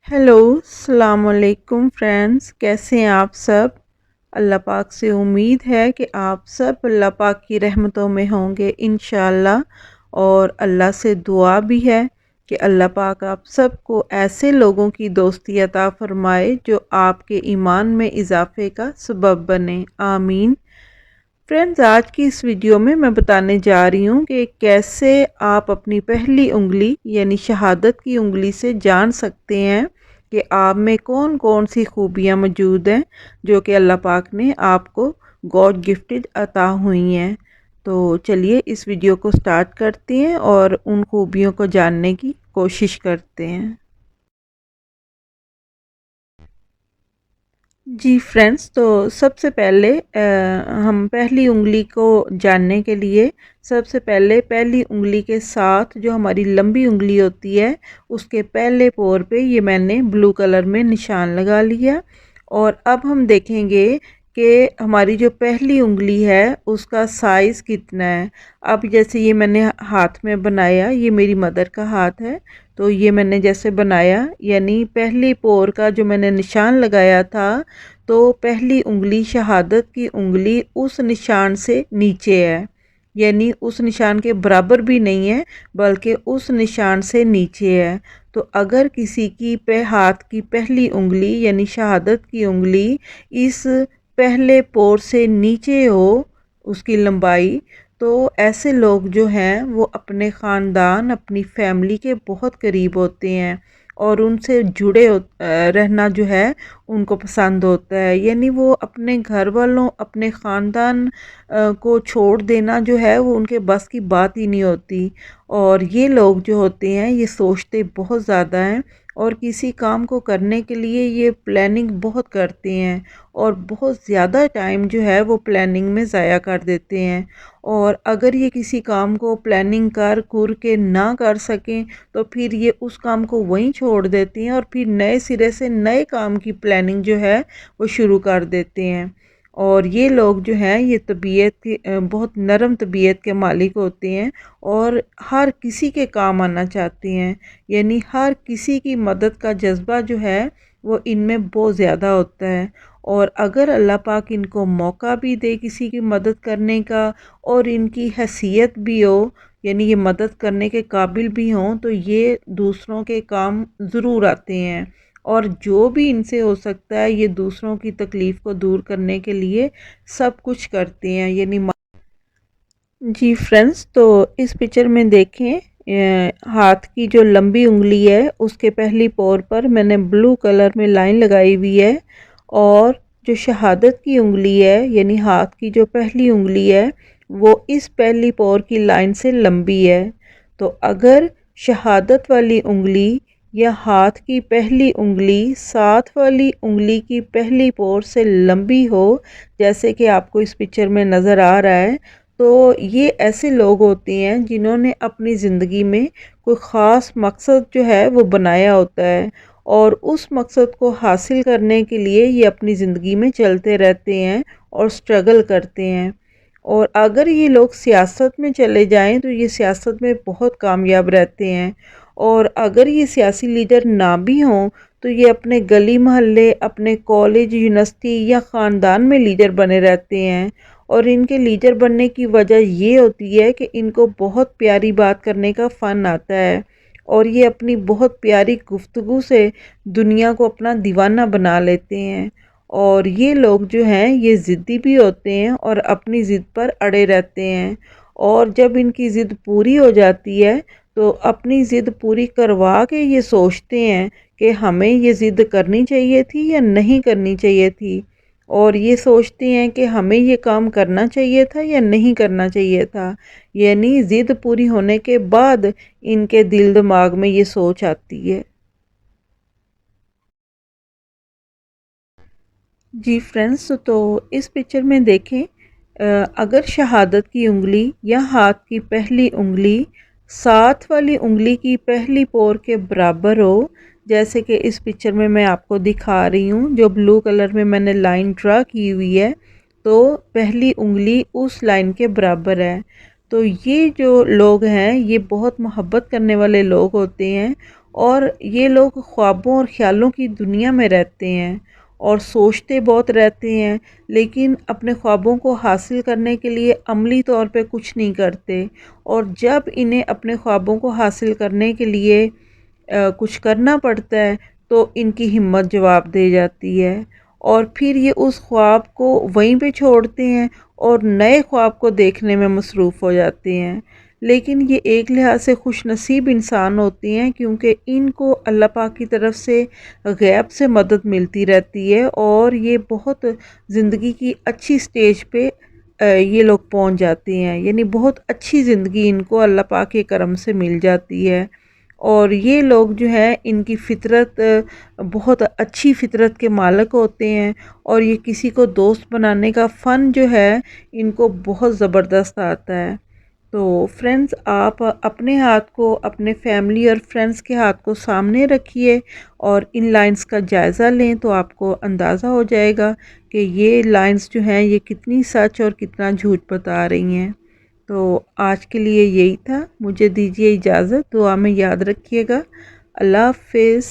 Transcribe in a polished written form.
Hello अस्सलाम वालेकुम friends, कैसे हैं आप सब। अल्लाह पाक से उम्मीद है कि आप सब अल्लाह पाक की रहमतों में होंगे इंशाअल्लाह। और अल्लाह से दुआ भी है कि अल्लाह पाक आप सबको ऐसे लोगों की दोस्ती अता फरमाए जो आपके ईमान में इजाफे का सबब बने, आमीन। फ्रेंड्स, आज की इस वीडियो में मैं बताने जा रही हूँ कि कैसे आप अपनी पहली उंगली यानी शहादत की उंगली से जान सकते हैं कि आप में कौन कौन सी खूबियाँ मौजूद हैं जो कि अल्लाह पाक ने आपको गॉड गिफ्टेड अता हुई हैं। तो चलिए इस वीडियो को स्टार्ट करते हैं और उन खूबियों को जानने की कोशिश करते हैं। जी फ्रेंड्स, तो सबसे पहले हम पहली उंगली को जानने के लिए सबसे पहले पहली उंगली के साथ जो हमारी लंबी उंगली होती है उसके पहले पोर पे ये मैंने ब्लू कलर में निशान लगा लिया। और अब हम देखेंगे कि हमारी जो पहली उंगली है उसका साइज़ कितना है। अब जैसे ये मैंने हाथ में बनाया, ये मेरी मदर का हाथ है, तो ये मैंने जैसे बनाया यानी पहली पोर का जो मैंने निशान लगाया था, तो पहली उंगली शहादत की उंगली उस निशान से नीचे है, यानी उस निशान के बराबर भी नहीं है बल्कि उस निशान से नीचे है। तो अगर किसी की हाथ की पहली उंगली यानी शहादत की उंगली इस पहले पोर से नीचे हो उसकी लंबाई, तो ऐसे लोग जो हैं वो अपने ख़ानदान अपनी फैमिली के बहुत करीब होते हैं और उनसे रहना जो है उनको पसंद होता है। यानी वो अपने घर वालों अपने ख़ानदान को छोड़ देना जो है वो उनके बस की बात ही नहीं होती। और ये लोग जो होते हैं ये सोचते बहुत ज़्यादा हैं और किसी काम को करने के लिए ये प्लानिंग बहुत करते हैं और बहुत ज़्यादा टाइम जो है वो प्लानिंग में ज़ाया कर देते हैं। और अगर ये किसी काम को प्लानिंग कर कुर के ना कर सकें तो फिर ये उस काम को वहीं छोड़ देते हैं और फिर नए सिरे से नए काम की प्लानिंग जो है वो शुरू कर देते हैं। और ये लोग जो हैं ये तबीयत के बहुत नरम तबीयत के मालिक होते हैं और हर किसी के काम आना चाहते हैं, यानी हर किसी की मदद का जज्बा जो है वो इनमें बहुत ज़्यादा होता है। और अगर अल्लाह पाक इनको मौका भी दे किसी की मदद करने का और इनकी हैसियत भी हो यानी ये मदद करने के काबिल भी हों, तो ये दूसरों के काम ज़रूर आते हैं और जो भी इनसे हो सकता है ये दूसरों की तकलीफ़ को दूर करने के लिए सब कुछ करते हैं यानी जी फ्रेंड्स, तो इस पिक्चर में देखें हाथ की जो लंबी उंगली है उसके पहली पोर पर मैंने ब्लू कलर में लाइन लगाई हुई है और जो शहादत की उंगली है यानी हाथ की जो पहली उंगली है वो इस पहली पोर की लाइन से लंबी है। तो अगर शहादत वाली उंगली या हाथ की पहली उंगली साथ वाली उंगली की पहली पोर से लंबी हो, जैसे कि आपको इस पिक्चर में नज़र आ रहा है, तो ये ऐसे लोग होते हैं जिन्होंने अपनी ज़िंदगी में कोई ख़ास मकसद जो है वो बनाया होता है और उस मकसद को हासिल करने के लिए ये अपनी ज़िंदगी में चलते रहते हैं और स्ट्रगल करते हैं। और अगर ये लोग सियासत में चले जाएं तो ये सियासत में बहुत कामयाब रहते हैं और अगर ये सियासी लीडर ना भी हों तो ये अपने गली मोहल्ले अपने कॉलेज यूनिवर्सिटी या ख़ानदान में लीडर बने रहते हैं। और इनके लीडर बनने की वजह ये होती है कि इनको बहुत प्यारी बात करने का फ़न आता है और ये अपनी बहुत प्यारी गुफ्तगू से दुनिया को अपना दीवाना बना लेते हैं। और ये लोग जो हैं ये ज़िद्दी भी होते हैं और अपनी ज़िद पर अड़े रहते हैं और जब इनकी ज़िद पूरी हो जाती है तो अपनी ज़िद पूरी करवा के ये सोचते हैं कि हमें ये ज़िद करनी चाहिए थी या नहीं करनी चाहिए थी। और ये सोचते हैं कि हमें ये काम करना चाहिए था या नहीं करना चाहिए था, यानी ज़िद पूरी होने के बाद इनके दिल दिमाग में ये सोच आती है। जी फ्रेंड्स, तो इस पिक्चर में देखें अगर शहादत की उंगली या हाथ की पहली उंगली साथ वाली उंगली की पहली पोर के बराबर हो, जैसे कि इस पिक्चर में मैं आपको दिखा रही हूँ जो ब्लू कलर में मैंने लाइन ड्रा की हुई है, तो पहली उंगली उस लाइन के बराबर है। तो ये जो लोग हैं ये बहुत मोहब्बत करने वाले लोग होते हैं اور یہ لوگ خوابوں اور خیالوں کی دنیا میں رہتے ہیں اور سوچتے بہت رہتے ہیں، لیکن اپنے خوابوں کو حاصل کرنے کے لیے عملی طور پہ کچھ نہیں کرتے، اور جب انہیں اپنے خوابوں کو حاصل کرنے کے لیے کچھ کرنا پڑتا ہے تو ان کی ہمت جواب دے جاتی ہے، اور پھر یہ اس خواب کو وہیں پہ چھوڑتے ہیں اور نئے خواب کو دیکھنے میں مصروف ہو جاتے ہیں۔ لیکن یہ ایک لحاظ سے خوش نصیب انسان ہوتے ہیں، کیونکہ ان کو اللہ پاک کی طرف سے غیب سے مدد ملتی رہتی ہے، اور یہ بہت زندگی کی اچھی سٹیج پہ یہ لوگ پہنچ جاتے ہیں، یعنی بہت اچھی زندگی ان کو اللہ پاک کے کرم سے مل جاتی ہے۔ اور یہ لوگ جو ہیں ان کی فطرت بہت اچھی فطرت کے مالک ہوتے ہیں، اور یہ کسی کو دوست بنانے کا فن جو ہے ان کو بہت زبردست آتا ہے۔ تو فرینڈز، آپ اپنے ہاتھ کو، اپنے فیملی اور فرینڈز کے ہاتھ کو سامنے رکھیے اور ان لائنز کا جائزہ لیں تو آپ کو اندازہ ہو جائے گا کہ یہ لائنز جو ہیں یہ کتنی سچ اور کتنا جھوٹ بتا رہی ہیں۔ تو آج کے لیے یہی تھا، مجھے دیجیے اجازت، دعا میں یاد رکھیے گا۔ اللہ حافظ۔